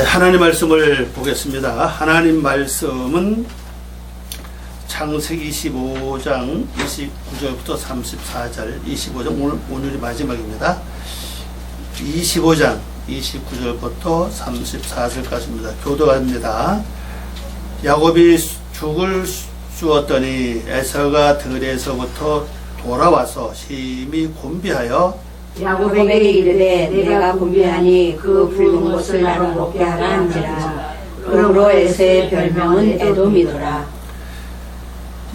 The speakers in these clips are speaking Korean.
하나님 말씀을 보겠습니다. 하나님 말씀은 창세기 25장 29절부터 34절, 25장 오늘이 마지막입니다. 25장 29절부터 34절까지입니다. 교도합니다. 야곱이 죽을 쑤었더니 에서가 들에서부터 돌아와서 심히 곤비하여 야곱에게 이르되 내가 곤비하니 그 붉은 것을 나로 먹게 하라 한지라. 그러므로 에서의 별명은 에돔이더라.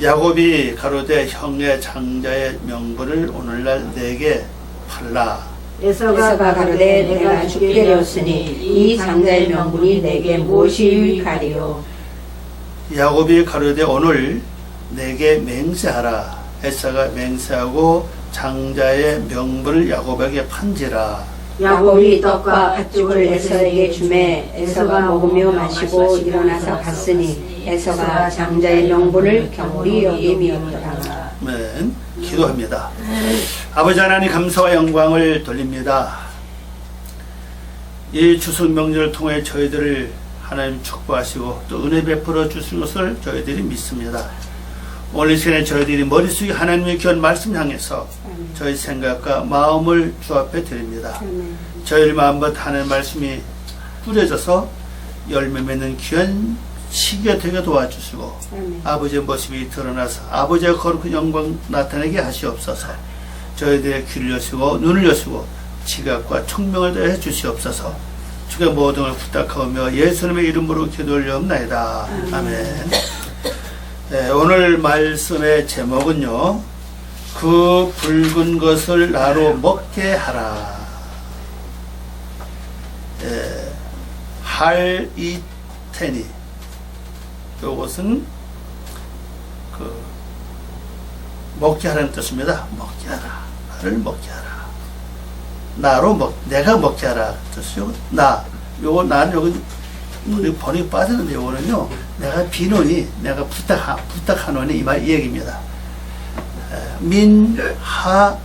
야곱이 가로되 형의 장자의 명분을 오늘날 내게 팔라. 에서가 가로되 내가 죽게 되었으니 이 장자의 명분이 내게 무엇이 유익하리요. 야곱이 가로되 오늘 내게 맹세하라. 에서가 맹세하고 장자의 명분을 야곱에게 판지라. 야곱이 떡과 팥죽을 에서에게 주매 에서가 먹으며 마시고 일어나서 갔으니 에서가 장자의 명분을 경홀히 여김이었더라. 아멘. 기도합니다. 아버지 하나님 감사와 영광을 돌립니다. 이 추석 명절을 통해 저희들을 하나님 축복하시고 또 은혜 베풀어 주신 것을 저희들이 믿습니다. 오늘 이 시간에 저희들이 머릿속에 하나님의 귀한 말씀 향해서 저희 생각과 마음을 주 앞에 드립니다. 저희를 마음껏 하나님의 말씀이 뿌려져서 열매 맺는 귀한 시기가 되게 도와주시고 아버지의 모습이 드러나서 아버지의 거룩한 영광 나타내게 하시옵소서. 저희들의 귀를 여시고 눈을 여시고 지각과 총명을 더해 주시옵소서. 주의 모든 걸 부탁하며 예수님의 이름으로 기도 올려옵나이다. 아멘. 네, 오늘 말씀의 제목은요, 그 붉은 것을 나로 먹게 하라. 할이테니, 이것은 먹게 하라는 뜻입니다. 먹게 하라. 나를 먹게 하라. 내가 먹게 하라 뜻이요. 나는 여기 우리 번역이 빠졌는데, 이거는요, 내가 비노니, 내가 부탁하노니, 이 얘기입니다.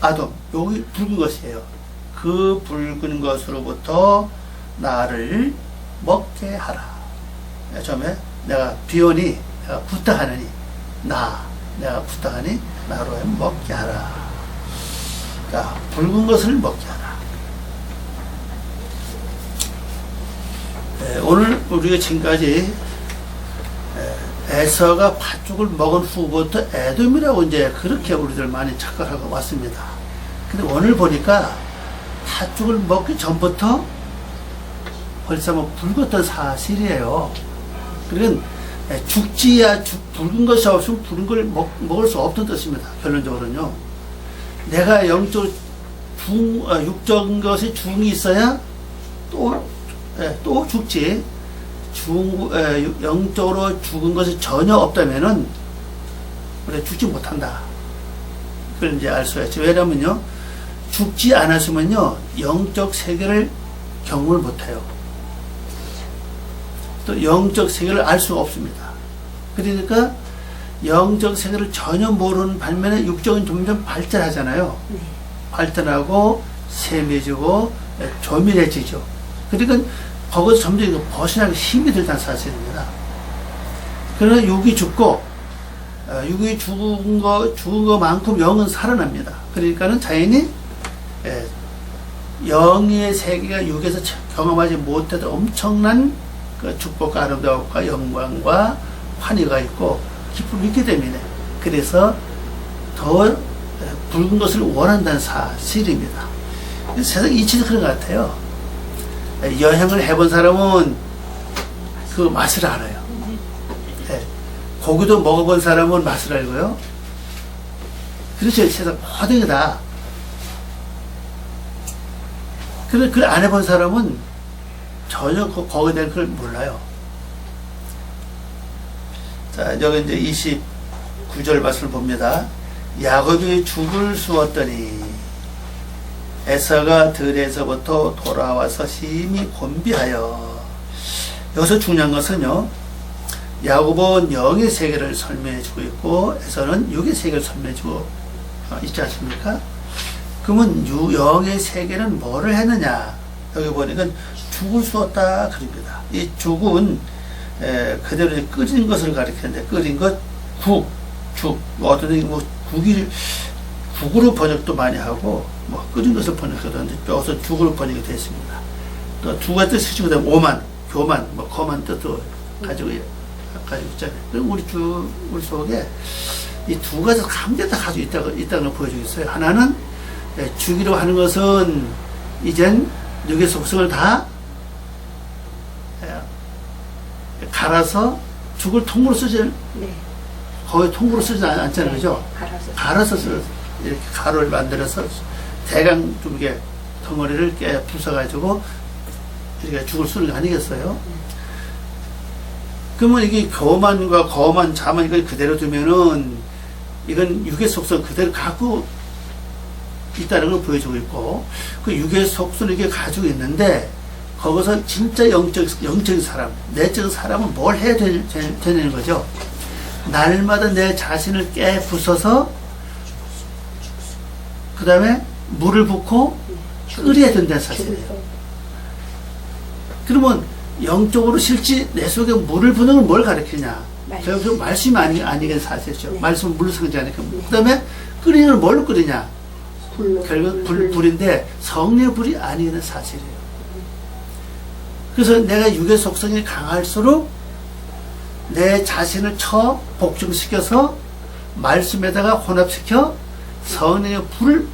아돔, 여기 붉은 것이에요. 그 붉은 것으로부터 나를 먹게 하라. 처음에 내가 비오니, 내가 부탁하느니, 내가 부탁하니, 나로 먹게 하라. 자, 붉은 것을 먹게 하라. 오늘 우리가 지금까지 에서가 팥죽을 먹은 후부터 에돔이라고 이제 그렇게 우리들 많이 착각하고 왔습니다. 근데 오늘 보니까 팥죽을 먹기 전부터 벌써 붉었던 사실이에요. 그러니까 붉은 것이 없으면 붉은 걸 먹을 수 없던 뜻입니다. 결론적으로는요. 내가 육적인 것이 중이 있어야 또 죽지. 영적으로 죽은 것이 전혀 없다면은 우리가 죽지 못한다. 그걸 이제 알 수가 있죠. 왜냐면요, 죽지 않았으면요, 영적 세계를 경험을 못해요. 또 영적 세계를 알 수가 없습니다. 그러니까 영적 세계를 전혀 모르는 반면에 육적인 점점 발전하잖아요. 발전하고 세미해지고 조밀해지죠. 그러니까 거기서 점점 벗어나기 힘이 들다는 사실입니다. 그러나 육이 죽고, 육이 죽은 것만큼 영은 살아납니다. 그러니까는 자연히, 영의 세계가 육에서 경험하지 못해도 엄청난 그 축복과 아름다움과 영광과 환희가 있고, 기쁨이 있기 때문에, 그래서 더 붉은 것을 원한다는 사실입니다. 세상 이치도 그런 것 같아요. 여행을 해본 사람은 그 맛을 알아요. 고기도 먹어본 사람은 맛을 알고요. 그렇죠. 세상 모든 게 다. 그런데 그걸 안 해본 사람은 전혀 거기에 대한 걸 몰라요. 자, 여기 이제 29절 말씀을 봅니다. 야곱이 죽을 쑤었더니 에서가 들에서부터 돌아와서 심히 곤비하여. 여기서 중요한 것은요, 야곱은 영의 세계를 설명해주고 있고 에서는 육의 세계를 설명해주고 있지 않습니까? 그러면 영의 세계는 뭐를 했느냐? 여기 보니까 죽을 수 없다 그럽니다. 이 죽은 그대로 이제 끓인 것을 가리키는데 끓인 것, 죽 어떤 뭐 국으로 번역도 많이 하고 뭐 끓인 것을 번역도 하는데 여기서 죽으로 번역이 됐습니다. 또 죽의 뜻이 그다음 오만, 교만, 뭐 거만 뜻도 가지고 있잖아요. 그럼 우리 속에 이 두 가지 함께 다 가지고 있다는 걸 보여주고 있어요. 하나는 죽이로 하는 것은 이젠 육의 속성을 다 갈아서 죽을 통으로 쓰지, 네. 거의 통으로 쓰지 않잖아요. 그죠? 갈아서 이렇게 가루를 만들어서 대강 좀 이렇게 덩어리를 깨 부숴가지고 이렇게 죽을 쓰는 거 아니겠어요? 그러면 이게 교만과 거만, 자만 이걸 그대로 두면은 이건 육의 속성 그대로 갖고 있다는 걸 보여주고 있고, 그 육의 속성을 이게 가지고 있는데, 거기서 진짜 영적인 사람, 내적인 사람은 뭘 해야 되는 거죠? 날마다 내 자신을 깨 부숴서, 그 다음에 물을 붓고 끓여야 된다는 사실이에요. 그러면 영적으로 실제 내 속에 물을 부는 건 뭘 가르치냐? 결국 말씀이 아니긴 사실이죠. 네. 말씀은 물로 성장하니까. 그 다음에 끓이는 걸 뭘로 끓이냐? 결국 불인데 성령의 불이 아니는 사실이에요. 그래서 내가 육의 속성이 강할수록 내 자신을 복종시켜서 말씀에다가 혼합시켜 성령의 불을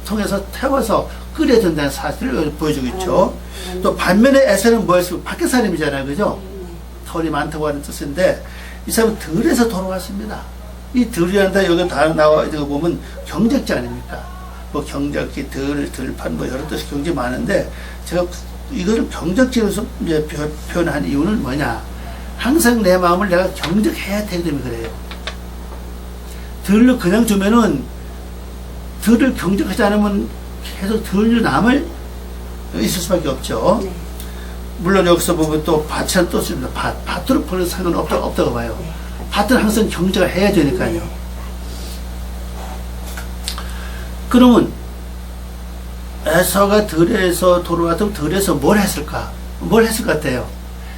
통해서 태워서 끓여야 된다는 사실을 보여주고 있죠. 또 반면에 에서는 뭐였어요? 밖에 사람이잖아요. 그죠? 털이 많다고 하는 뜻인데 이 사람은 들에서 돌아왔습니다. 이 들이란다 여기 다 나와 있는 거 보면 경작지 아닙니까? 뭐 경작지, 들판 뭐 여러 뜻이 굉장히 많은데 제가 이거를 경작지로서 이제 표현한 이유는 뭐냐? 항상 내 마음을 내가 경작해야 되기 때문에 그래요. 들을 그냥 주면은 들을 경작하지 않으면 계속 들을 남을 있을 수밖에 없죠. 네. 물론 여기서 보면 또 밭이라는 또 있습니다. 밭으로 보는 상은 없다고 봐요. 네. 밭은 항상 경제가 해야 되니까요. 네. 그러면 에서가 들에서 돌아왔다면 들에서 뭘 했을까? 뭘 했을 것 같아요?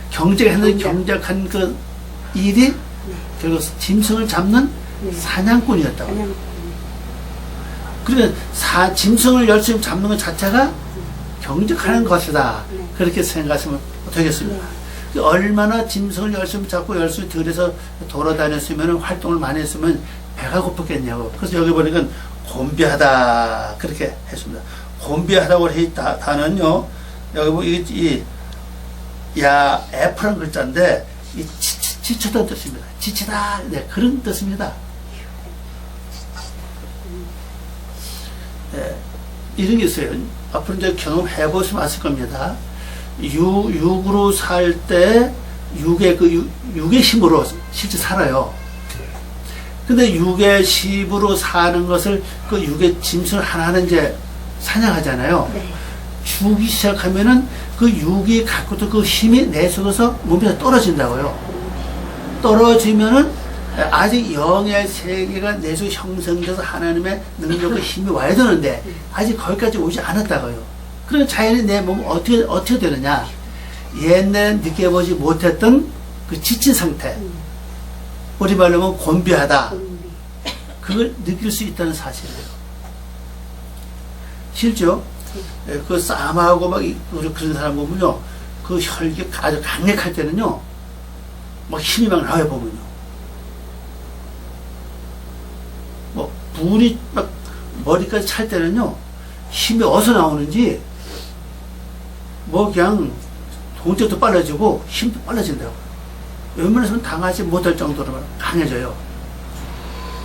경제했는데 경작한 그 일이 결국 짐승을 잡는 네. 사냥꾼이었다고. 그러니까 짐승을 열심히 잡는 것 자체가 경작하는 것이다. 네. 그렇게 생각하시면 되겠습니다. 네. 얼마나 짐승을 열심히 잡고 열심히 들에서 돌아다녔으면 활동을 많이 했으면 배가 고팠겠냐고. 그래서 여기 보니까 곤비하다 그렇게 했습니다. 곤비하다고 했다 단어는요. 여기 보면 F란 글자인데 이 지쳤다는 뜻입니다. 지치다. 네, 그런 뜻입니다. 네, 이런 게 있어요. 앞으로 이제 경험해 보시면 아실 겁니다. 육으로 살 때 육의 힘으로 실제 살아요. 근데 육의 힘으로 사는 것을 그 육의 짐승을 하나하나 이제 사냥하잖아요. 네. 죽기 시작하면은 그 육이 갖고 있던 그 힘이 내 속에서 몸에서 떨어진다고요. 떨어지면은 아직 영의 세계가 내 속에 형성돼서 하나님의 능력과 힘이 와야 되는데 아직 거기까지 오지 않았다고요. 그럼 자연히 내 몸은 어떻게 되느냐? 옛날에 느껴보지 못했던 그 지친 상태. 우리말로 하면 곤비하다. 그걸 느낄 수 있다는 사실이에요. 실죠? 그 싸움하고 막 그런 사람 보면요. 그 혈기 아주 강력할 때는요. 막 힘이 막 나와요, 보면요. 뭐, 불이 막 머리까지 찰 때는요. 힘이 어디서 나오는지 뭐 그냥 동작도 빨라지고 힘도 빨라진다고. 웬만해서는 당하지 못할 정도로 강해져요.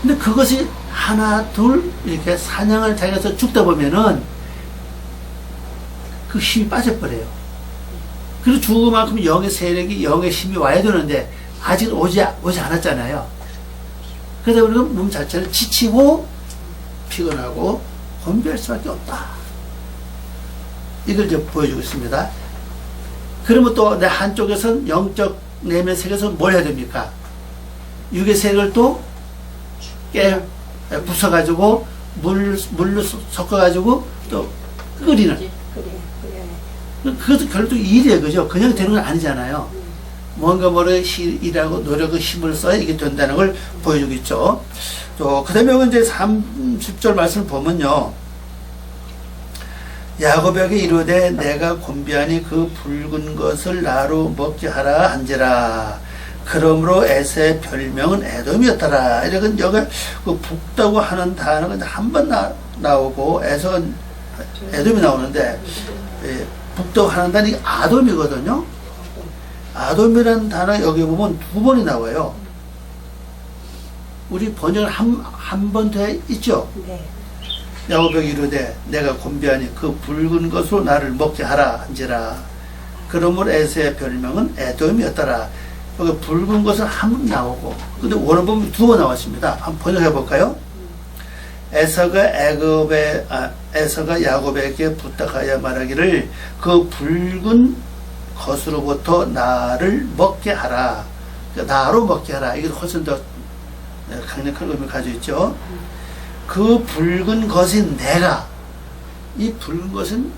근데 그것이 하나, 둘 이렇게 사냥을 자기가 죽다 보면은 그 힘이 빠져버려요. 그리고 죽은 만큼 영의 세력이, 영의 힘이 와야 되는데 아직 오지 않았잖아요. 그러다 보니까 몸 자체는 지치고 피곤하고 곤비할 수밖에 없다. 이걸 이제 보여주고 있습니다. 그러면 또 내 한쪽에서는 영적 내면 세계에서 뭘 해야 됩니까? 육의 세력을 또 부숴가지고 물로 섞어가지고 또 끓이는. 그것도 결국 일이에요. 그죠? 그냥 되는 건 아니잖아요. 뭔가 일하고 노력과 힘을 써야 이게 된다는 걸 보여주겠죠. 그 다음에 이제 30절 말씀을 보면요. 야곱에게 이르되 내가 곤비하니 그 붉은 것을 나로 먹게 하라 한지라. 그러므로 에서의 별명은 에돔이었더라. 이렇게 여기 그 북다고 하는 단어가 한 번 나오고 에서가 에돔이 나오는데 북다고 하는 단어가 아돔이거든요. 아돔이라는 단어 여기 보면 두 번이 나와요. 우리 번역을 한 번 더 있죠. 네. 야곱에게 이르되 내가 곤비하니 그 붉은 것으로 나를 먹게 하라 한지라. 그러므로 에서의 별명은 에돔이었더라. 여기 붉은 것은 한 번 나오고 근데 원어 보면 두 번 나왔습니다. 한번 번역해 볼까요? 에서가 야곱에게 부탁하여 말하기를 그 붉은 것으로부터 나를 먹게 하라. 나로 먹게 하라. 이게 훨씬 더 강력한 의미를 가지고 있죠. 그 붉은 것인 내가, 이 붉은 것은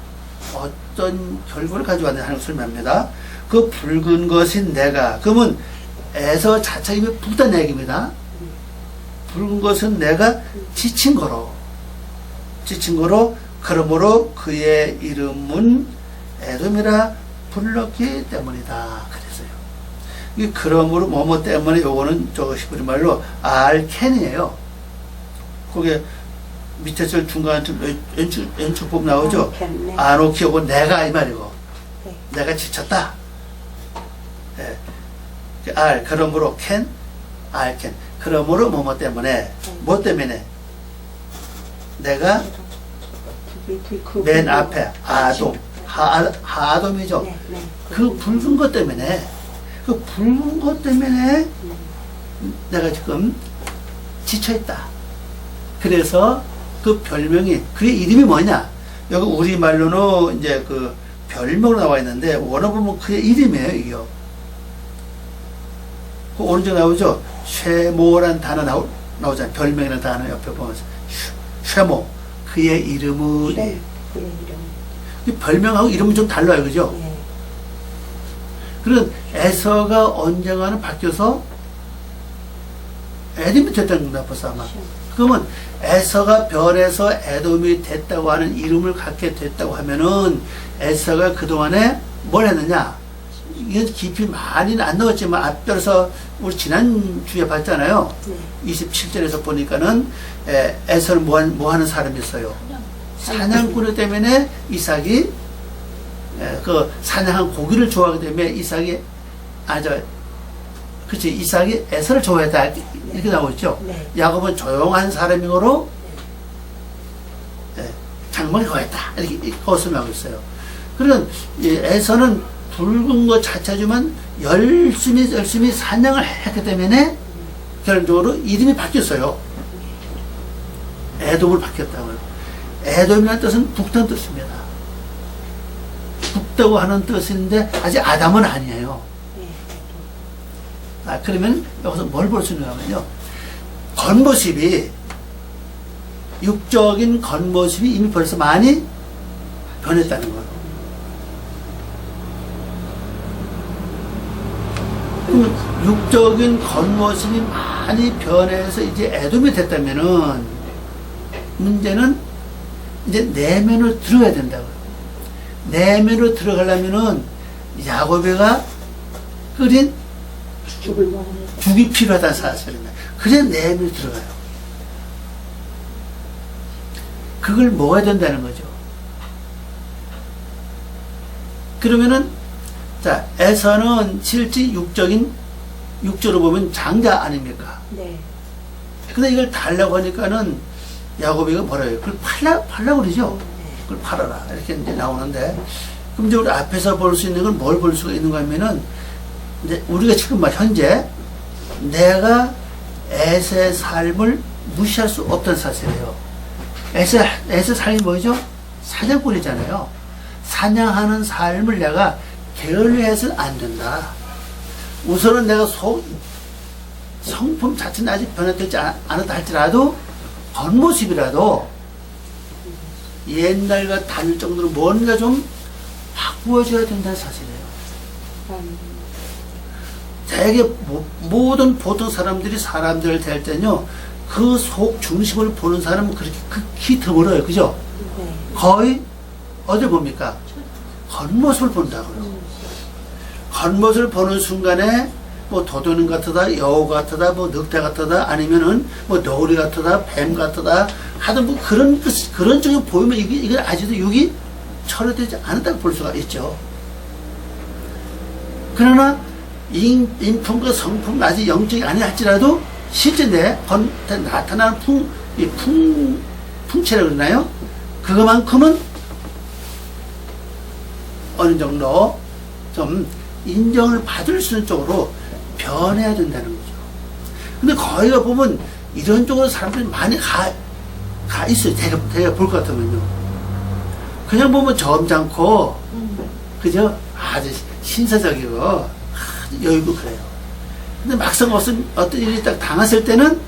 어떤 결과를 가져왔느냐 하는 것을 설명합니다. 그 붉은 것인 내가, 그러면 에서 자체 이미 붉다는 얘기입니다. 붉은 것은 내가 지친 거로, 그러므로 그의 이름은 에돔이라 불렀기 때문이다. 그랬어요. 이 그러므로 뭐뭐 때문에 요거는 저 히브리 말로 알켄이에요. 거기에 밑에 저 중간 왼쪽 보면 나오죠. 네. 아노키 오고 내가 이 말이고. 네. 내가 지쳤다. 네. 그러므로 알켄. 그러므로 뭐뭐 때문에, 뭐 때문에? 내가 맨 앞에 아돔, 하아돔이죠. 네, 네. 그 붉은 것 때문에, 내가 지금 지쳐있다. 그래서 그 별명이, 그의 이름이 뭐냐? 여기 우리말로는 이제 그 별명으로 나와 있는데, 원어 보면 그의 이름이에요, 이게. 그 오른쪽 나오죠? 쉐모라는 단어 나오잖아요. 별명이라는 단어 옆에 보면서. 쉐모. 그의 이름은. 네, 그의 이름. 별명하고 이름은 좀 달라요. 그죠? 네. 그런 에서가 언젠가는 바뀌어서 에돔이 됐다는 겁니다. 벌써 아마. 그러면 에서가 별에서 에돔이 됐다고 하는 이름을 갖게 됐다고 하면은 에서가 그동안에 뭘 했느냐? 이게 깊이 많이는 안 넣었지만 앞별에서 우리 지난주에 봤잖아요. 네. 27절에서 보니까는 에서는 뭐 하는 사람이었어요? 사냥꾼이 때문에 이삭이 그 사냥한 고기를 좋아하기 때문에 이삭이 이삭이 에서를 좋아했다 이렇게 나오고 있죠. 네. 야곱은 조용한 사람이므로 장막에 거했다 이렇게 거슬하고 있어요. 그러면 에서는 붉은 것 자체지만 열심히 사냥을 했기 때문에 결론적으로 이름이 바뀌었어요. 에돔을 바뀌었다고요. 에돔이라는 뜻은 북다는 뜻입니다. 북다고 하는 뜻인데 아직 아담은 아니에요. 그러면 여기서 뭘 볼 수 있느냐면요. 겉모습이, 육적인 겉모습이 이미 벌써 많이 변했다는 거예요. 그럼 육적인 겉모습이 많이 변해서 이제 에돔이 됐다면은 문제는 이제 내면으로 들어가야 된다고요. 내면으로 들어가려면은 야곱이가 끓인 죽이 필요하다는 사실입니다. 그래야 내면으로 들어가요. 그걸 먹어야 된다는 거죠. 그러면은 자, 에서는 실제 육적으로 보면 장자 아닙니까? 네. 근데 이걸 달라고 하니까는 야곱이가 뭐라 해요? 그걸 팔라고 그러죠? 그걸 팔아라. 이렇게 이제 나오는데, 그럼 이제 우리 앞에서 볼 수 있는 건 뭘 볼 수가 있는가 하면은, 이제 우리가 지금 현재 내가 에서의 삶을 무시할 수 없다는 사실이에요. 에서의 삶이 뭐죠? 사냥꾼이잖아요. 사냥하는 삶을 내가 게을리해서는 안 된다. 우선은 내가 성품 자체는 아직 변화되지 않았다 할지라도 겉모습이라도 옛날과 다를 정도로 뭔가 좀 바꾸어줘야 된다는 사실이에요. 대개 모든 보통 사람들이 사람들을 대할 때는요, 그 속 중심을 보는 사람은 그렇게 극히 드물어요. 그죠? 네. 거의 어딜 봅니까? 겉모습을 본다고요. 겉모습을 보는 순간에 뭐 도둑놈 같으다, 여우 같으다, 뭐 늑대 같으다, 아니면은 뭐 너구리 같으다, 뱀 같으다 하든 뭐 그런 쪽이 보이면 이게 아직도 육이 철회되지 않았다고 볼 수가 있죠. 그러나 인품과 성품 아직 영적이 아니라 할지라도 실제 내 나타나는 풍채라고 그러나요? 그것만큼은 어느 정도 좀 인정을 받을 수 있는 쪽으로 변해야 된다는 거죠. 근데 거기가 보면 이런 쪽으로 사람들이 많이 가 있어요. 대가 볼 것 같으면요. 그냥 보면 점잖고, 그죠? 아주 신사적이고, 아주 여유고 그래요. 근데 막상 어떤 일이 딱 당했을 때는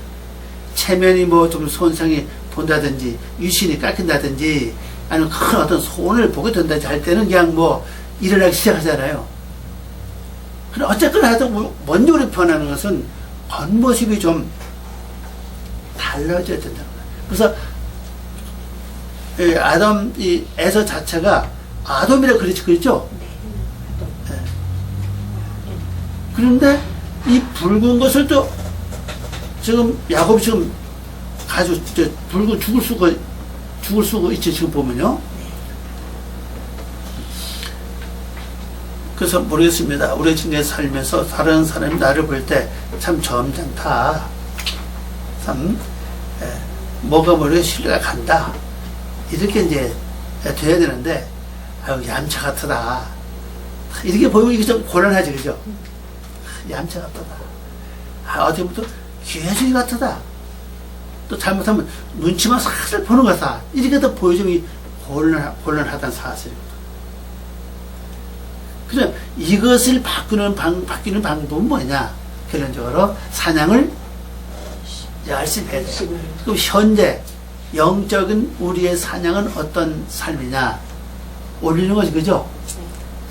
체면이 뭐 좀 손상이 본다든지, 유신이 깎인다든지, 아니면 큰 어떤 손을 보게 된다든지 할 때는 그냥 뭐 일어나기 시작하잖아요. 근데 어쨌거나 하여튼 먼저로 변하는 것은 겉모습이 좀 달라져야 된다는 거예요. 그래서 이 에서 자체가 아돔이라 그랬죠? 네. 그런데 이 붉은 것을 또 지금 야곱이 지금 가지고 붉은 죽을 수가 있지 지금 보면요. 그래서 모르겠습니다. 우리 지금 살면서 다른 사람이 나를 볼 때 참 점잖다. 참 뭐가 모르게 신뢰가 간다. 이렇게 이제 돼야 되는데 아유 얌체 같다. 이렇게 보이면 이게 좀 곤란하지 그죠? 얌체 같다. 어떻게 보면 또 귀해주기 같다. 또 잘못하면 눈치만 살살 보는 것 같다. 이렇게 또 보여주면 곤란하다는 사실입니다. 그래 이것을 바뀌는 방법은 뭐냐? 결론적으로 사냥을 열심히 해야 돼요. 그럼 현재 영적인 우리의 사냥은 어떤 삶이냐? 올리는 거지, 그죠?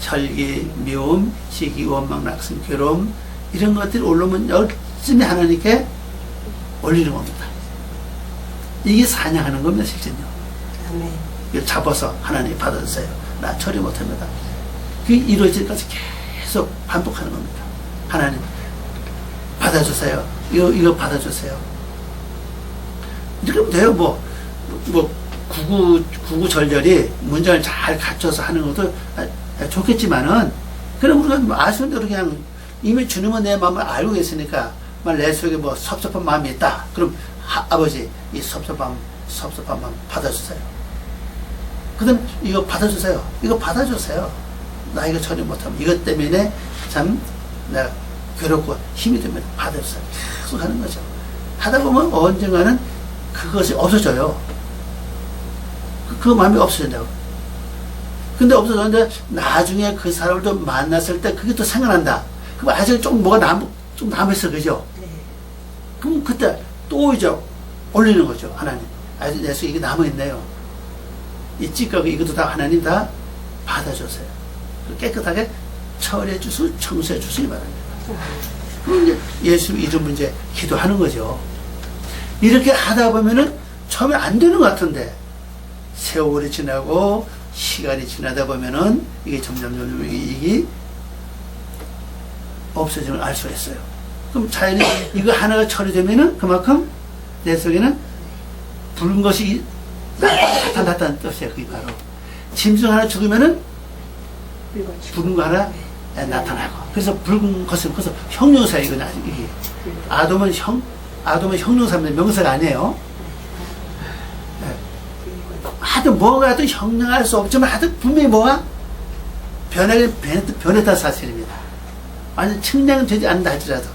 혈기, 미움, 시기, 원망, 낙심, 괴로움 이런 것들이 올라오면 열심히 하나님께 올리는 겁니다. 이게 사냥하는 겁니다, 실제는요. 이걸 잡아서 하나님 받아주세요. 나 처리 못합니다. 그게 이루어질 때까지 계속 반복하는 겁니다. 하나님 받아주세요. 이거 받아주세요. 이렇게 하면 돼요. 뭐 구구절절히 문장을 잘 갖춰서 하는 것도 좋겠지만은 그럼 우리가 아쉬운 대로 그냥 이미 주님은 내 마음을 알고 계시니까 내 속에 뭐 섭섭한 마음이 있다. 그럼 아버지 이 섭섭한 마음 받아주세요. 그 다음 이거 받아주세요. 이거 받아주세요. 나 이거 처리 못하면 이것 때문에 참 내가 괴롭고 힘이 들면 받아주세요. 계속 하는 거죠. 하다 보면 언젠가는 그것이 없어져요. 그 마음이 없어진다고. 근데 없어졌는데 나중에 그 사람을 또 만났을 때 그게 또 생각난다. 그럼 아직 좀 뭐가 좀 남았어. 그죠? 네. 그럼 그때 또 이제 올리는 거죠. 하나님. 아직 내 속에 이게 남아있네요. 이 찌꺼기 이것도 다 하나님 다 받아주세요. 깨끗하게 처리해 주시고 청소해 주시기 바랍니다. 그럼 이제 예수 이름 이제 기도하는 거죠. 이렇게 하다 보면은 처음에 안 되는 것 같은데 세월이 지나고 시간이 지나다 보면은 이게 점점 이게 없어짐을 알 수가 있어요. 그럼 자연히 이거 하나가 처리되면은 그만큼 내 속에는 붉은 것이 나타났다는 뜻이에요. 그게 바로 짐승 하나 죽으면은 붉은 거 하나 나타나고. 그래서 붉은 것은 그래서 형용사 이건 이게 아돔은 형용사입니다. 명사가 아니에요. 하여튼 뭐가 하여튼 형용할 수 없지만 하여튼 분명히 뭐가 변했다는 사실입니다. 완전 측량은 되지 않는다 할지라도.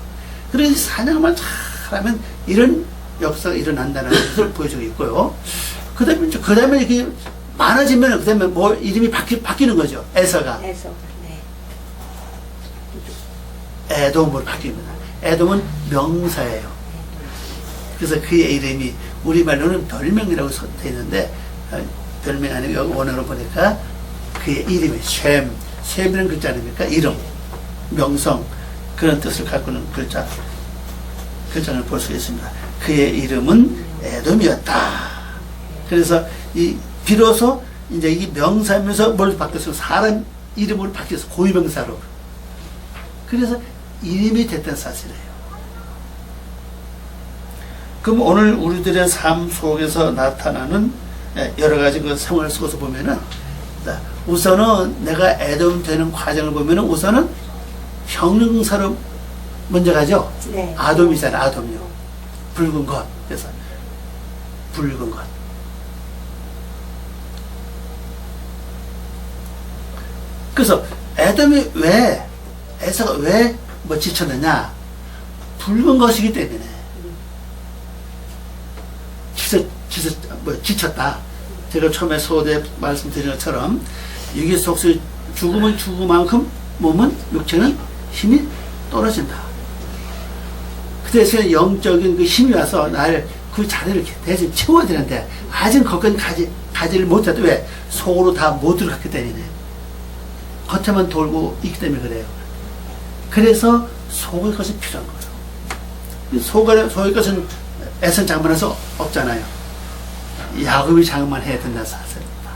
그래서 사냥만 잘하면 이런 역사가 일어난다는 것을 보여주고 있고요. 그 다음에 이렇게 많아지면 그 다음에 뭐 이름이 바뀌는 거죠. 에서가. 네. 에돔으로 바뀝니다. 에돔은 명사예요. 그래서 그의 이름이 우리말로는 별명이라고 되어 있는데 별명 아니고 여기 원어로 보니까 그의 이름이 셈이라는 글자 아닙니까? 이름, 명성, 그런 뜻을 갖고 있는 글자를 볼 수 있습니다. 그의 이름은 에돔이었다. 그래서 비로소 이제 이 명사면서 뭘 바뀌었어요? 사람 이름으로 바뀌었어. 고유명사로. 그래서 이름이 됐던 사실이에요. 그럼 오늘 우리들의 삶 속에서 나타나는 여러 가지 그 생활 속에서 보면은, 우선은 내가 에돔 되는 과정을 보면은 우선은 형용사로 먼저 가죠. 네. 아돔이잖아요. 아돔요. 붉은 것. 그래서 붉은 것. 그래서 에돔이 에서가 왜 지쳤느냐? 붉은 것이기 때문에. 지쳤다. 제가 처음에 소대 말씀드린 것처럼 이게 속수 죽으면 죽은 만큼 몸은 육체는 힘이 떨어진다. 그 대신에 영적인 그 힘이 와서 나를 그 자리를 대신 채워야 되는데 아직 거기까지 가지를 못해도 왜? 속으로 다 못 들어갔기 때문에. 겉에만 돌고 있기 때문에 그래요. 그래서 속의 것이 필요한 거예요. 속의 것은 애선 장만해서 없잖아요. 야곱이 장만해야 된다는 사실입니다.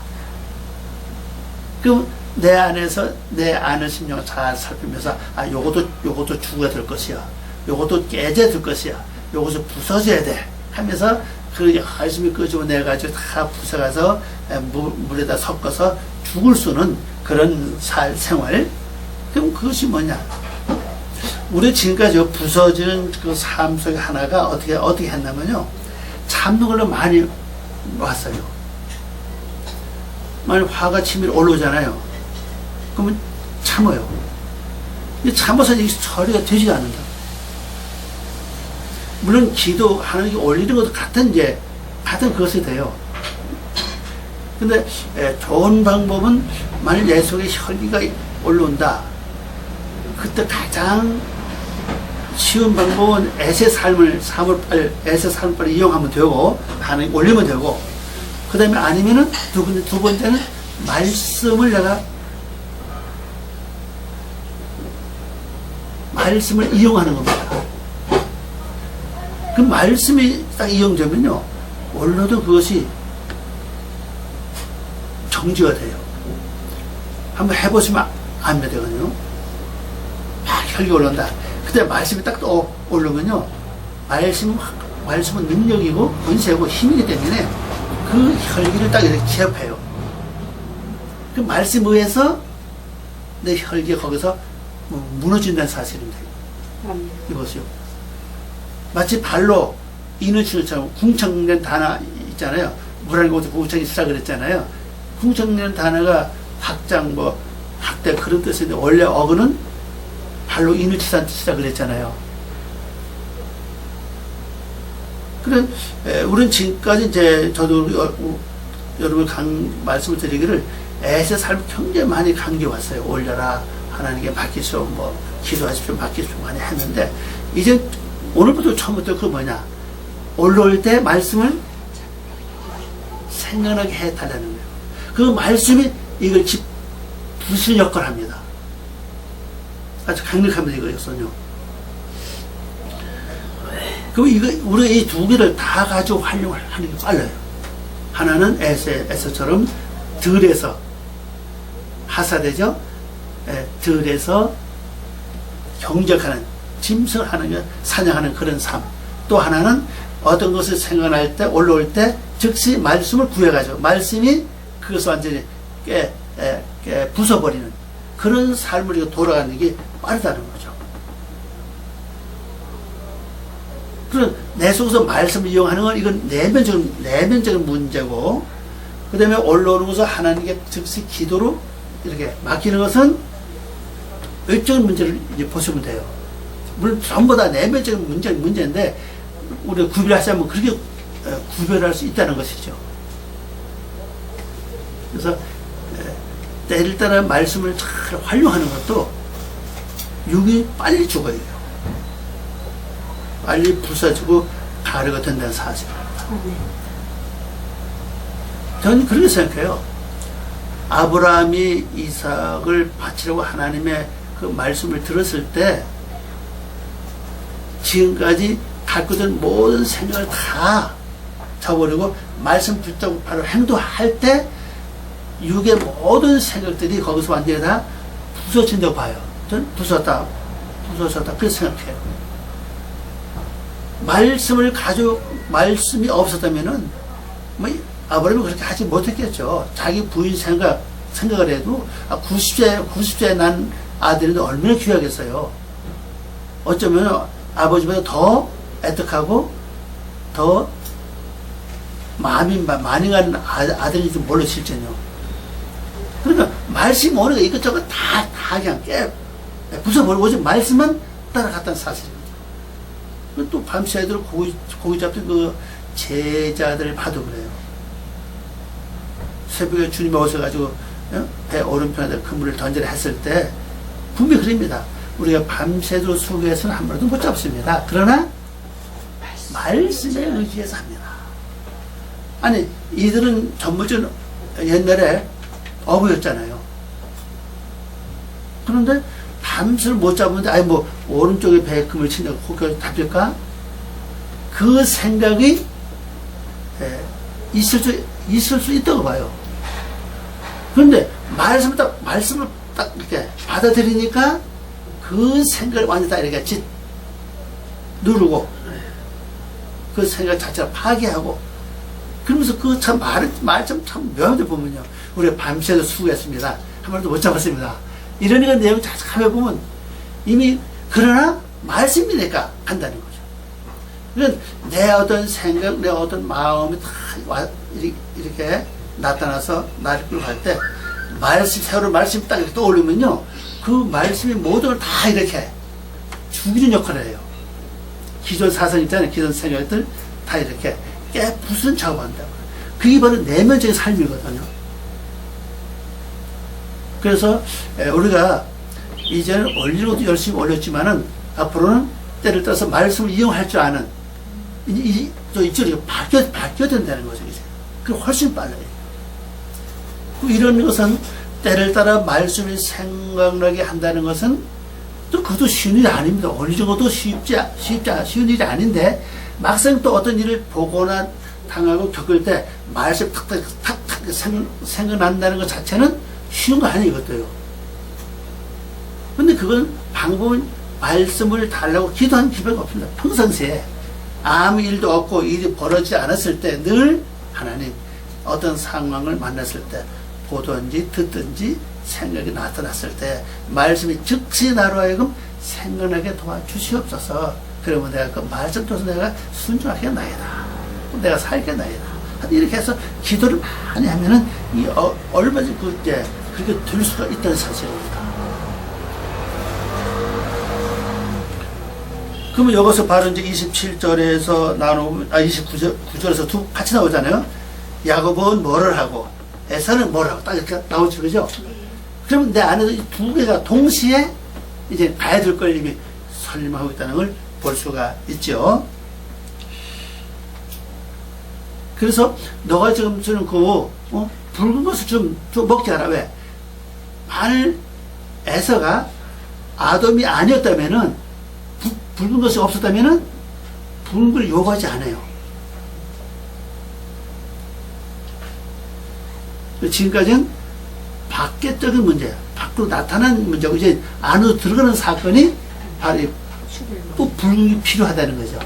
그럼 내 안에서 내 안의 심령을 잘 살피면서 요것도 죽어야 될 것이야. 요것도 깨져야 될 것이야. 요것을 부서져야 돼. 하면서 그 열심히 끄집어내가지고 다 부숴가서 물에다 섞어서 죽을 수는 그런 생활. 그럼 그것이 뭐냐? 우리 지금까지 부서지는 그 삶 속에 하나가 어떻게 했냐면요. 참는 걸로 많이 왔어요. 만약 화가 치밀어 올라오잖아요. 그러면 참아요. 참아서 이 처리가 되지 않는다. 물론 기도 하나님께 올리는 것도 같은 그것이 돼요. 근데 좋은 방법은 만약 내 속에 혈기가 올라온다. 그때 가장 쉬운 방법은 에세 삶을 빨리 이용하면 되고, 하나님 올리면 되고, 그 다음에 아니면은 두 번째는 말씀을 이용하는 겁니다. 그 말씀이 딱 이용되면요, 올라도 그것이 정지가 돼요. 한번 해보시면 압니다, 되거든요. 막 혈기 올라온다. 그때 말씀이 딱 또 오르면요, 말씀은 능력이고 권세고 힘이기 때문에 그 혈기를 딱 이렇게 제압해요. 그 말씀에 의해서 내 혈기가 거기서 무너진다는 사실입니다. 이것이요. 마치 발로 인을 치는 것처럼 궁창된 단어 있잖아요. 물안에 곳에 궁창이 쓰라 그랬잖아요. 궁창된 단어가 확장, 확대 그런 뜻인데 원래 어근은 발로 인을 치자는 뜻이라 그랬잖아요. 그런, 우리는 지금까지 저도 여러분 말씀을 드리기를 에세 삶을 굉장히 많이 강조했어요. 올려라, 하나님께 맡기시오, 기도하십시오, 맡기십시오 많이 했는데, 이제 오늘부터 처음부터 그 올라올 때 말씀을 생각나게 해달라는 거예요. 그 말씀이 이걸 부수는 역할을 합니다. 아주 강력합니다, 이거였어요. 그럼 우리가 이 두 개를 다 가지고 활용을 하는 게 빨라요. 하나는 에서처럼 들에서, 하사되죠? 들에서 경작하는, 짐승하는, 사냥하는 그런 삶. 또 하나는 어떤 것을 생각할 때, 올라올 때, 즉시 말씀을 구해가지고, 말씀이 그것을 완전히 부숴버리는 그런 삶을 돌아가는 게 빠르다는 거죠. 그럼 내 속에서 말씀을 이용하는 건 이건 내면적인 문제고, 그 다음에 올라오는 것을 하나님께 즉시 기도로 이렇게 맡기는 것은 외적인 문제를 이제 보시면 돼요. 물론 전부 다 내면적인 문제인데, 우리가 구별하자면 그렇게 구별할 수 있다는 것이죠. 그래서 때를 따라 말씀을 잘 활용하는 것도 육이 빨리 죽어야 돼요. 빨리 부서지고 가루가 된다는 사실입니다. 저는 그렇게 생각해요. 아브라함이 이삭을 바치려고 하나님의 그 말씀을 들었을 때 지금까지 갖고 있던 모든 생각을 다 저버리고 말씀 붙잡고 바로 행동할 때 육의 모든 생각들이 거기서 완전히 다 부서진다고 봐요. 저는 부서졌다 그렇게 생각해요. 말씀이 없었다면은 뭐 아브라함이 그렇게 하지 못했겠죠. 자기 부인 생각을 해도 90세에 난 아들인데 얼마나 귀하겠어요. 어쩌면 아버지보다 더 애틋하고 더 많이 가는 아들인지 몰라 실제는요. 그러니까 말씀 오는 거 이것저것 다 그냥 부숴버리고 오직 말씀만 따라갔다는 사실입니다. 또 밤새도록 고기 잡던 그 제자들 봐도 그래요. 새벽에 주님이 오셔가지고 배 오른편에다 그물을 던지라 했을 때 분명히 그럽니다. 우리가 밤새도록 수고해서는 한 번도 못 잡습니다. 그러나 말씀에 의지해서 합니다. 아니 이들은 전부전 옛날에 어부였잖아요. 그런데 밤새를 못 잡는데 아니 뭐 오른쪽에 배에 금을 친다고 고개를 잡힐까? 그 생각이 있을 수 있다고 봐요. 그런데 말씀을 딱 이렇게 받아들이니까 그 생각을 완전히 다 이렇게 누르고 그 생각 자체를 파괴하고 그러면서 그 참 말 참 묘한데 보면요. 우리가 밤새도 수고했습니다. 한 번도 못 잡았습니다. 이러니까 내용 자세히 보면 이미 그러나 말씀이니까 한다는 거죠. 그러니까 내 어떤 생각, 내 어떤 마음이 다 이렇게 나타나서 나를 끌고 갈 때 세월호 말씀이 딱 이렇게 떠올리면요. 그 말씀이 모든 걸 다 이렇게 죽이는 역할을 해요. 기존 사상 있잖아요. 기존 생각들 다 이렇게 깨부순 작업한다고. 그게 바로 내면적인 삶이거든요. 그래서 우리가 이제는 올리는 것도 열심히 올렸지만은 앞으로는 때를 따라서 말씀을 이용할 줄 아는 이쪽이 바뀌어야 된다는 거죠. 이제. 그럼 훨씬 빨라요. 이런 것은 때를 따라 말씀이 생각나게 한다는 것은 또 그것도 쉬운 일이 아닙니다. 올리는 것도 쉬운 일이 아닌데 막상 또 어떤 일을 보거나 당하고 겪을 때 말씀이 탁탁 생각난다는 것 자체는 쉬운 거 아니에요, 이것도요. 근데 그건 방법은 말씀을 달라고 기도한 기회가 없습니다. 평상시에 아무 일도 없고 일이 벌어지지 않았을 때 늘 하나님 어떤 상황을 만났을 때 보든지 듣든지 생각이 나타났을 때 말씀이 즉시 나로 하여금 생각나게 도와주시옵소서. 그러면 내가 그 말씀 통해서 내가 순종하게 나이다. 내가 살게 나이다. 이렇게 해서 기도를 많이 하면은 얼마든지 그렇게 될 수가 있다는 사실입니다. 그러면 여기서 바로 이제 27절에서 나누면 29절에서 같이 나오잖아요. 야곱은 뭐를 하고 에사는 뭐를 하고 딱 이렇게 나오죠, 그죠? 그러면 내 안에서 이 두 개가 동시에 이제 가야 될 걸 이미 설명하고 있다는 걸 볼 수가 있죠. 그래서 너가 지금 주는 붉은 것을 좀 먹지 않아. 왜? 만일 에서가 아돔이 아니었다면은 붉은 것이 없었다면은 붉은 걸 요구하지 않아요. 지금까지는 밖에적인 문제, 밖으로 나타난 문제고 이제 안으로 들어가는 사건이 바로 또 붉은 게 필요하다는 거죠.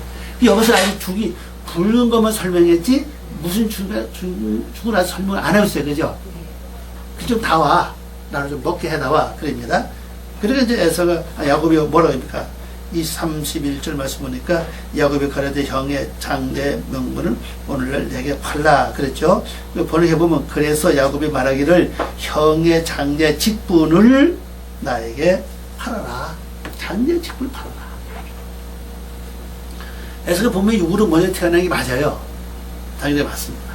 여기서 아직 붉은 것만 설명했지 무슨 죽고 나서 설명을 안 하고 있어요. 그죠? 좀 다 와. 나를 좀 먹게 해다와. 그럽니다. 그러니까 이제 에서가, 야곱이 뭐라고 합니까? 이 31절 말씀 보니까 야곱이 가라되 형의 장대 명분을 오늘날 내게 팔라. 그랬죠? 번역해보면 그래서 야곱이 말하기를 형의 장대 직분을 나에게 팔아라. 장대 직분을 팔아라. 에서가 보면 육으로 먼저 태어난 게 맞아요. 당연히 맞습니다.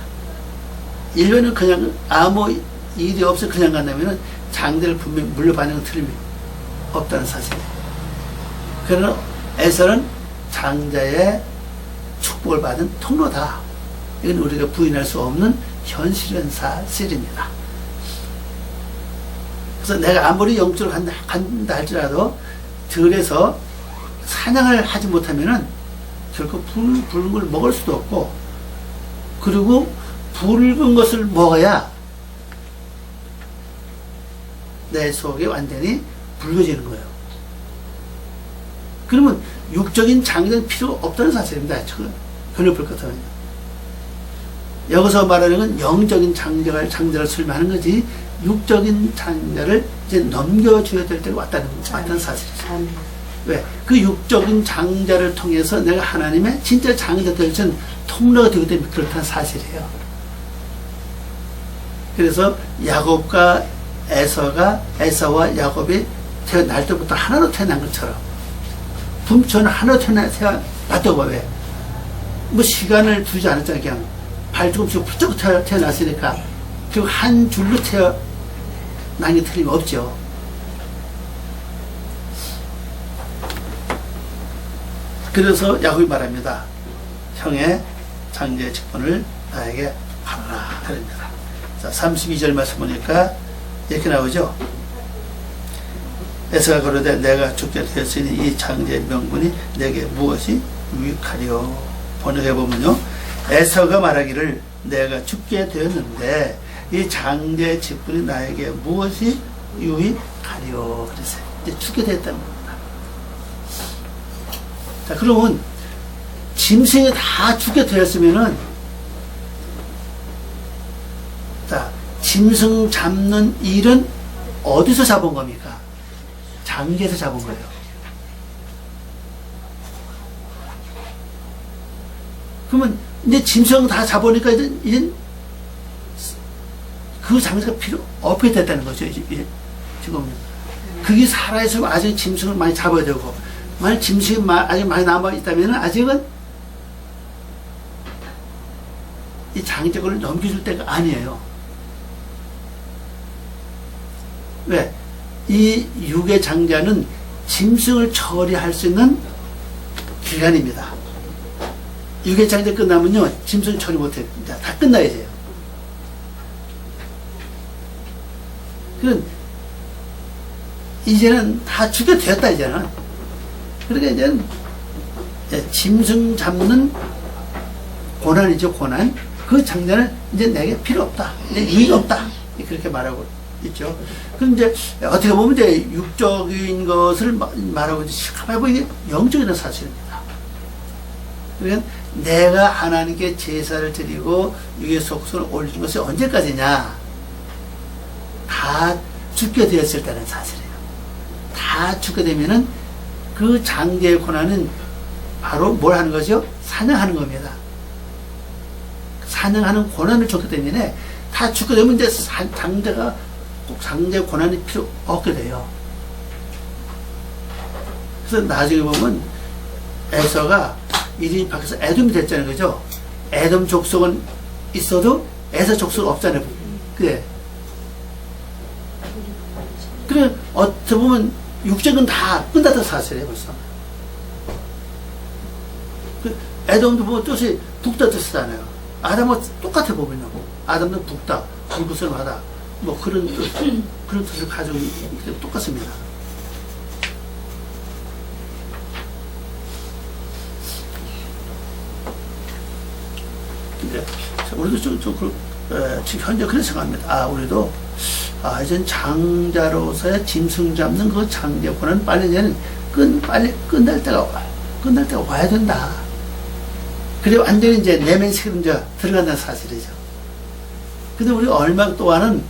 일본은 그냥 아무 일이 없어 그냥 간다면 장대를 분명히 물려받는 건 틀림이 없다는 사실이에요. 그러나 에서는 장자의 축복을 받은 통로다. 이건 우리가 부인할 수 없는 현실은 사실입니다. 그래서 내가 아무리 영적으로 간다 할지라도 들에서 사냥을 하지 못하면은 결코 붉은 걸 먹을 수도 없고, 그리고 붉은 것을 먹어야 내 속이 완전히 붉어지는 거예요. 그러면 육적인 장자는 필요 없다는 사실입니다. 변해볼 것 같으면. 여기서 말하는 건 영적인 장자를 설명하는 거지, 육적인 장자를 이제 넘겨줘야 될 때가 왔다는 사실이죠. 왜? 그 육적인 장자를 통해서 내가 하나님의 진짜 장자 될 수 있는 통로가 되기 때문에 그렇다는 사실이에요. 그래서 야곱과 에서와 야곱이 태어날 때부터 하나로 태어난 것처럼, 분처는 하나로 태어났다고 봐. 왜? 뭐 시간을 두지 않았잖아. 그냥 발조금씩 훌쩍 태어났으니까 결국 한 줄로 태어난 게 틀림없죠. 그래서 야곱이 말합니다. 형의 장자의 직분을 나에게 하라. 그럽니다. 자, 32절 말씀 보니까 이렇게 나오죠. 에서가 그러되 내가 죽게 되었으니 이 장자의 명분이 내게 무엇이 유익하리요. 번역해보면요, 에서가 말하기를 내가 죽게 되었는데 이 장자의 직분이 나에게 무엇이 유익하리요. 그랬어요. 이제 죽게 됐다는 겁니다. 자, 그러면 짐승이 다 죽게 되었으면은, 자, 짐승 잡는 일은 어디서 잡은 겁니까? 장자에서 잡은 거예요. 그러면 이제 짐승 다 잡으니까 이제 그 장자가 필요 없게 됐다는 거죠. 이제 지금 그게 살아있으면 아직 짐승을 많이 잡아야 되고, 만약 짐승이 아직 많이 남아있다면 아직은 이 장자권을 넘겨줄 때가 아니에요. 왜? 이 육의 장자는 짐승을 처리할 수 있는 기간입니다. 육의 장자 끝나면요, 짐승 처리 못해요. 다 끝나야 돼요. 그럼 이제는 다 죽게 되었다, 이제는. 그러니까 이제는 짐승 잡는 고난이죠, 고난. 그 장자는 이제 내게 필요 없다. 이제 이익 없다. 그렇게 말하고 있죠. 그럼 이제 어떻게 보면 이제 육적인 것을 말하고 이제 가만히 보면 영적인 사실입니다. 그러니까 내가 하나님께 제사를 드리고 육의 속성을 올리는 것이 언제까지냐? 다 죽게 되었을 때는 사실이에요. 다 죽게 되면은 그 장자의 고난은 바로 뭘 하는 거죠? 사냥하는 겁니다. 사냥하는 고난을 줬기 때문에 다 죽게 되면 이제 장자가 꼭 장자의 고난이 필요 없게 돼요. 그래서 나중에 보면 에서가 이름이 바뀌어서 에돔이 됐잖아요. 그죠? 에돔 족속은 있어도 에서 족속은 없잖아요. 그래. 그래, 어떻게 보면 육적은 다 끝났던 사실이에요, 벌써. 에돔도 보면 뜻이 북다 뜻이잖아요. 아담과 똑같아 보면요. 아담도 북다, 불구설하다, 뭐 그런 뜻을 가지고 똑같습니다. 근데 우리도 지금 현재 그런 생각합니다. 우리도 이젠 장자로서의 짐승 잡는 그 장자 권한 빨리 빨리 끝날 때가 와야 된다. 그래 완전히 이제 내면식으로 이제 들어간다는 사실이죠. 근데 우리 얼마 동안은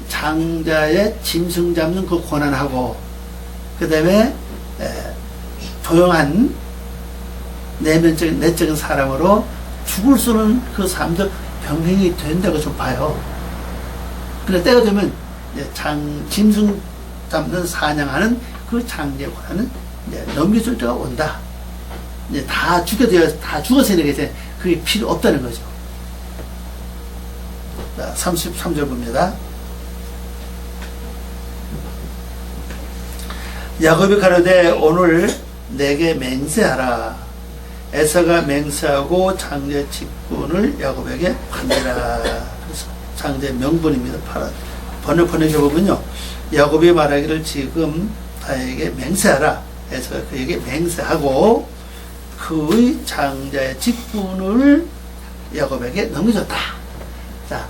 장자의 짐승 잡는 그 권한하고, 그 다음에 조용한 내적인 사람으로 죽을 수는 그 삶도 병행이 된다고 좀 봐요. 근데 때가 되면 짐승 잡는 사냥하는 그 장자의 권한은 넘겨줄 때가 온다. 이제 다 죽었으니까 이제 그게 필요 없다는 거죠. 자, 33절 봅니다. 야곱이 가로되 오늘 내게 맹세하라. 에서가 맹세하고 장자의 직분을 야곱에게 판대라. 그래서 장자의 명분입니다. 번역해 보면요, 야곱이 말하기를 지금 나에게 맹세하라 해서 그에게 맹세하고 그의 장자의 직분을 야곱에게 넘겨줬다. 자,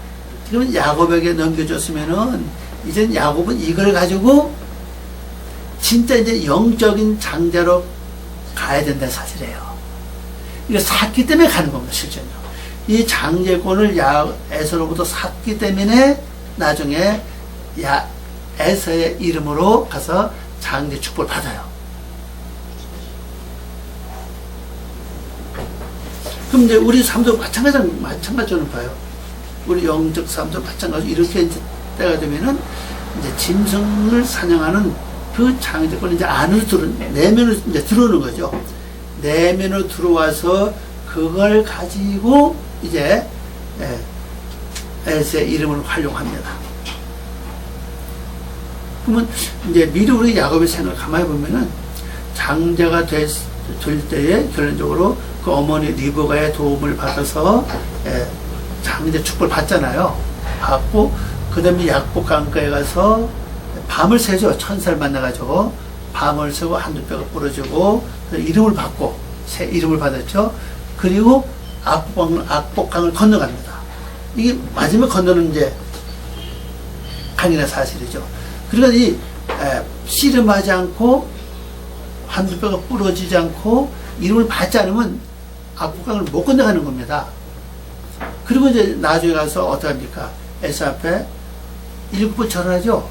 그러면 야곱에게 넘겨줬으면은 이제 야곱은 이걸 가지고 진짜 이제 영적인 장자로 가야 된다는 사실이에요. 이거 샀기 때문에 가는 겁니다, 실제로. 이 장제권을 에서로부터 샀기 때문에 나중에 에서의 이름으로 가서 장제 축복을 받아요. 그럼 이제 우리 삶도 마찬가지로 봐요. 우리 영적 삶도 마찬가지로 이렇게 이제 때가 되면은 이제 짐승을 사냥하는 그 장제권이 이제 안으로 내면으로 이제 들어오는 거죠. 내면으로 들어와서 그걸 가지고 이제 에서의 이름을 활용합니다. 그러면 이제 미리 우리 야곱의 생각을 가만히 보면은 장자가 될 때에 결론적으로 그 어머니 리브가의 도움을 받아서 장자 축복을 받잖아요. 받고 그 다음에 약복 강가에 가서 밤을 새죠. 천사를 만나가지고 밤을 새고 한두 뼈가 부러지고 이름을 받고 새 이름을 받았죠. 그리고 악복강을 건너갑니다. 이게 마지막 건너는 이제 강이나 사실이죠. 그러니까 이 씨름하지 않고 한두 뼈가 부러지지 않고 이름을 받지 않으면 악복강을 못 건너가는 겁니다. 그리고 이제 나중에 가서 어떻게 합니까? 에서 앞에 7번 절하죠.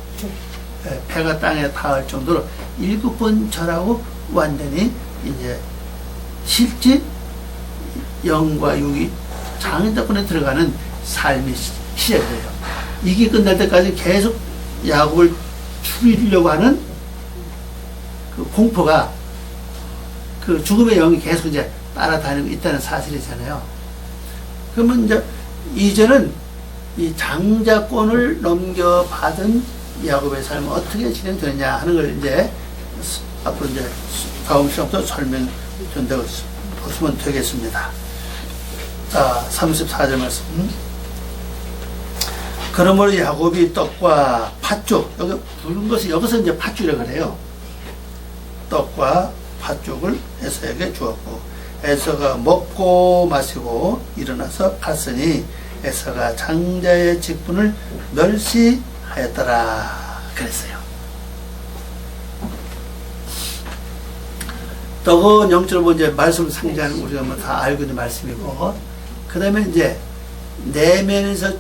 배가 땅에 닿을 정도로 7번 절하고 완전히 이제 실제 영과 육이 장자권에 들어가는 삶이 시작돼요. 이게 끝날 때까지 계속 야곱을 죽이려고 하는 그 공포가 그 죽음의 영이 계속 이제 따라다니고 있다는 사실이잖아요. 그러면 이제 이제는 이 장자권을 넘겨받은 야곱의 삶은 어떻게 진행되느냐 하는 걸 이제 앞으로 이제 다음 시간부터 설명된다고 보시면 되겠습니다. 자, 34절 말씀. 그러므로 야곱이 떡과 팥죽, 여기 부른 것이 여기서 이제 팥죽이라고 그래요. 떡과 팥죽을 에서에게 주었고, 에서가 먹고 마시고 일어나서 갔으니 에서가 장자의 직분을 멸시하였더라 그랬어요. 떡은 영적으로 이제 말씀을 상징하는 우리가 뭐 다 알고 있는 말씀이고, 그 다음에 이제 내면에서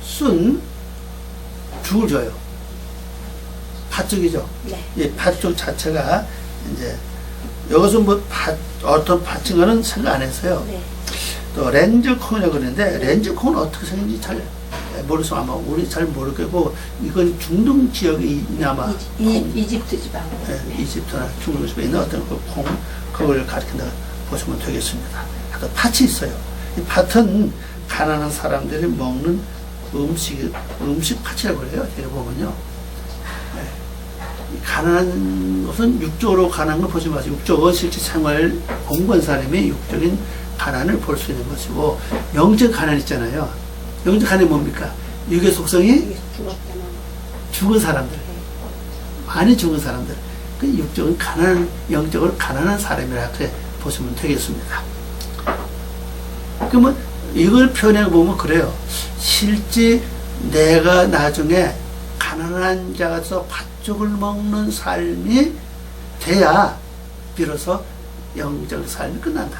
쓴 죽을 줘요. 팥죽이죠. 네. 이 팥죽 자체가 이제 여기서 뭐 어떤 팥죽은 생각 안 했어요. 네. 또 렌즈콘이라고 그러는데 렌즈콘은 어떻게 생긴지 잘 모르서 아마 우리 잘 모르겠고 이건 중동 지역에 있는 아마 이집트 지방. 이집트나 중동 지역에 있는 어떤 그 콩 그걸 가리킨다 보시면 되겠습니다. 또 팥이 있어요. 이 팥은 가난한 사람들이 먹는 음식 팥이라고 그래요. 제가 보면요. 가난한 것은 육적으로 가난한 걸 보지 마세요. 육적은 실제 생활 공부한 사람이 육적인 가난을 볼 수 있는 것이고, 영적 가난 있잖아요. 영적 가난이 뭡니까? 육의 속성이 죽은 사람들, 많이 죽은 사람들. 그 육적은 영적으로 가난한 사람이라 그렇게 보시면 되겠습니다. 그러면 이걸 표현해 보면 그래요. 실제 내가 나중에 가난한 자가서 팥죽을 먹는 삶이 돼야 비로소 영적 삶이 끝난다.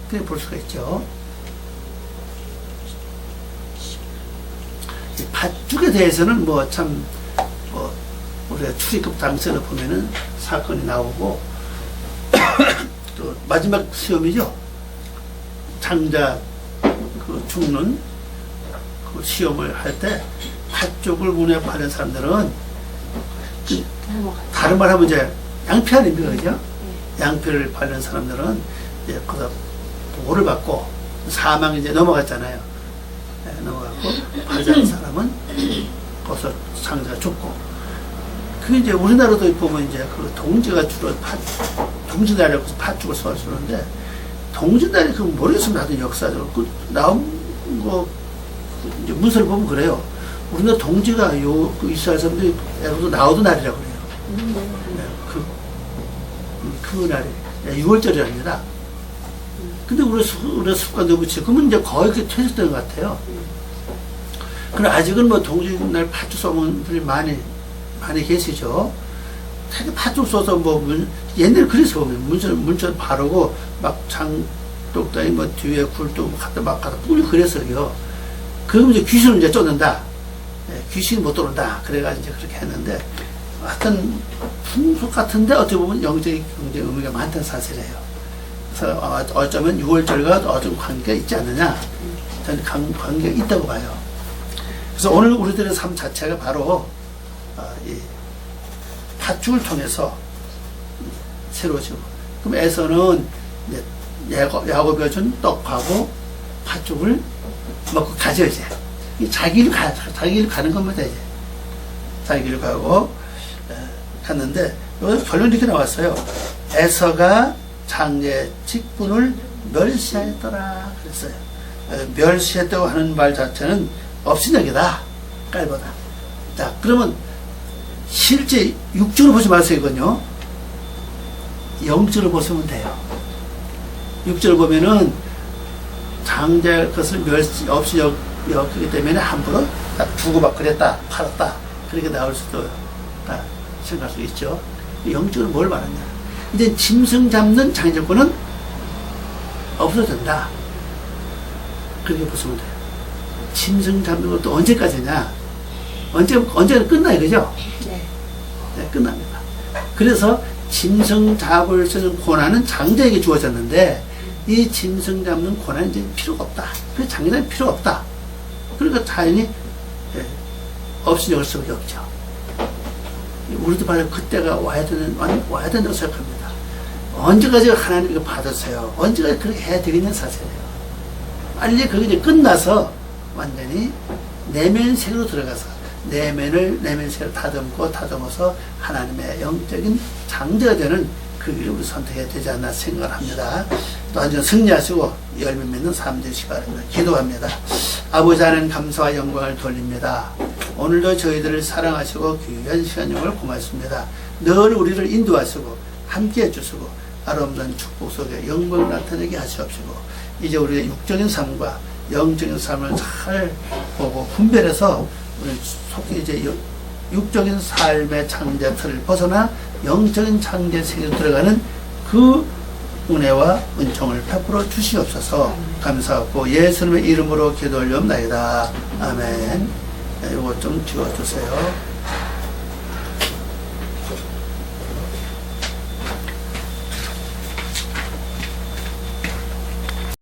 그렇게 볼 수가 있죠. 이 팥죽에 대해서는 우리가 출입국 당시를 보면은 사건이 나오고 또 마지막 시험이죠. 장자 그 죽는 그 시험을 할 때 팥죽을 문에 파는 사람들은 다른 말 하면 이제 양피 아닙니까, 그죠? 양피를 파는 사람들은 이제 거기서 보호를 받고 사망이 이제 넘어갔잖아요. 넘어갔고 팔자는 사람은 거기서 장자가 죽고. 그 이제 우리나라도 보면 이제 그 동지가 주로 동지날이라고 해서 팥죽을 쏘는데 동지날이 그 모르겠으면 나도 역사적으로 그 나온 거 이제 문서를 보면 그래요. 우리나라 동지가 그 이스라엘 사람들이 애굽에서 나오던 날이라고 그래요. 네, 그 날이 6월절이랍니다. 근데 우리 습관도 그렇지. 그러면 이제 거의 그렇게 퇴색된 것 같아요. 그럼 아직은 뭐 동지날 팥죽 쏘는 분들이 많이 계시죠. 되게 팥죽 쏘서 뭐 옛날에 그래서 보면 문천 바르고 막 장독다리 뭐 뒤에 굴도 갖다 뿌리고 그랬어요. 그러면 이제 귀신을 이제 쫓는다. 귀신이 못 들어온다. 그래가지고 이제 그렇게 했는데 하여튼 풍속 같은데 어떻게 보면 영적인 의미가 많다는 사실이에요. 그래서 어쩌면 6월절과 어떤 관계가 있지 않느냐. 저는 관계가 있다고 봐요. 그래서 오늘 우리들의 삶 자체가 바로 이 팥죽을 통해서 새로워지고, 그럼 에서는 야곱이 준 떡하고 팥죽을 먹고 가죠. 이제 자기 길 가는 겁니다. 이제 자기 길 가고 갔는데 여기서 결론이 이렇게 나왔어요. 에서가 장래 직분을 멸시하였더라 그랬어요. 멸시했다고 하는 말 자체는 업신여기다, 깔보다. 자, 그러면 실제 육적으로 보지 마세요. 이건요, 영적으로 보시면 돼요. 육적으로 보면은 장자의 것을 멸시 없이 여기기 때문에 함부로 주고 막 그랬다, 팔았다, 그렇게 나올 수도 생각할 수 있죠. 영적으로 뭘 말하냐, 이제 짐승 잡는 장자권은 없어진다, 그렇게 보시면 돼요. 짐승 잡는 것도 언제까지냐, 언제는 끝나요, 그죠? 네, 끝납니다. 그래서 짐승 잡을 수 있는 권한은 장자에게 주어졌는데, 이 짐승 잡는 권한이 이제 필요가 없다. 그 장자는 필요가 없다. 그러니까 자연히 없이 열 수밖에 없죠. 우리도 바로 그때가 와야 된다고 생각합니다. 언제까지 하나님 이거 받으세요? 언제까지 그렇게 해야 되겠냐는 사실이에요. 빨리 그게 이제 끝나서 완전히 내면 세계로 들어가서 내면 세계를 다듬어서 하나님의 영적인 장자가 되는 그 길을 우리 선택해야 되지 않나 생각을 합니다. 또 완전 승리하시고 열매 맺는 삶 되시기 바랍니다. 기도합니다. 아버지 하나님, 감사와 영광을 돌립니다. 오늘도 저희들을 사랑하시고 귀한 시간 영을 고맙습니다. 늘 우리를 인도하시고 함께 해주시고 아름다운 축복 속에 영광을 나타내게 하시옵시고, 이제 우리의 육적인 삶과 영적인 삶을 잘 보고 분별해서 우리 속히 이제 육적인 삶의 창제 틀을 벗어나 영적인 창제 세계로 들어가는 그 은혜와 은총을 베풀어 주시옵소서. 감사하고 예수님의 이름으로 기도 올려옵나이다. 아멘. 이거 좀 지워주세요.